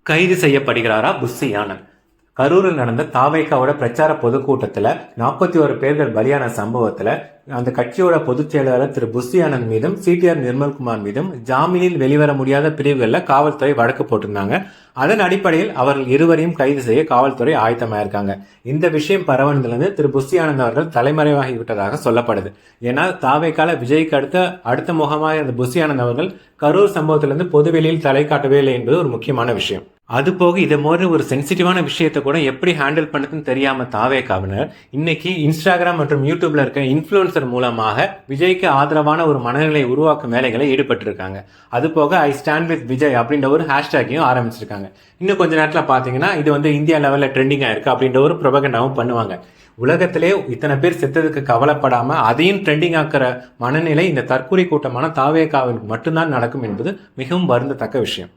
கைது செய்யப்படுகிறாரா புஸ்ஸி ஆனந்த்? கரூரில் நடந்த தாவேக்காவோட பிரச்சார பொதுக்கூட்டத்தில் 41 பேர்கள் பலியான சம்பவத்தில் அந்த கட்சியோட பொதுச் செயலாளர் திரு புஸ்ஸி ஆனந்த் மீதும் சிடிஆர் நிர்மல்குமார் மீதும் ஜாமீனில் வெளிவர முடியாத பிரிவுகளில் காவல்துறை வழக்கு போட்டிருந்தாங்க. அதன் அடிப்படையில் அவர்கள் இருவரையும் கைது செய்ய காவல்துறை ஆயத்தமாயிருக்காங்க. இந்த விஷயம் பரவனதிலிருந்து திரு புஸ்ஸி ஆனந்த் அவர்கள் தலைமறைவாகிவிட்டதாக சொல்லப்படுது. ஏன்னா தாவேக்கால விஜய்க்கு அடுத்த முகமாக இருந்த புஸ்ஸி ஆனந்த் அவர்கள் கரூர் சம்பவத்திலிருந்து பொதுவெளியில் தலை காட்டவே இல்லை என்பது ஒரு முக்கியமான விஷயம். அது போக இதை மாதிரி ஒரு சென்சிட்டிவான விஷயத்தை கூட எப்படி ஹேண்டில் பண்ணுறதுன்னு தெரியாம தாவேக்காவினர் இன்னைக்கு இன்ஸ்டாகிராம் மற்றும் யூடியூப்ல இருக்க இன்ஃப்ளூயன்சர் மூலமாக விஜய்க்கு ஆதரவான ஒரு மனநிலை உருவாக்கும் வேலைகளை ஈடுபட்டு இருக்காங்க. அது போக ஐ ஸ்டாண்ட் வித் விஜய் அப்படின்ற ஒரு ஹேஷ்டேக்கையும் ஆரம்பிச்சிருக்காங்க. இன்னும் கொஞ்ச நேரத்தில் பார்த்தீங்கன்னா இது இந்தியா லெவலில் ட்ரெண்டிங்காக இருக்கு அப்படின்ற ஒரு ப்ரொபகண்டாவும் பண்ணுவாங்க. உலகத்திலே இத்தனை பேர் செத்ததுக்கு கவலைப்படாம அதையும் ட்ரெண்டிங் ஆக்கிற மனநிலை இந்த தற்கொலை கூட்டமான தாவேக்காவிற்கு மட்டும்தான் நடக்கும் என்பது மிகவும் வருந்தத்தக்க விஷயம்.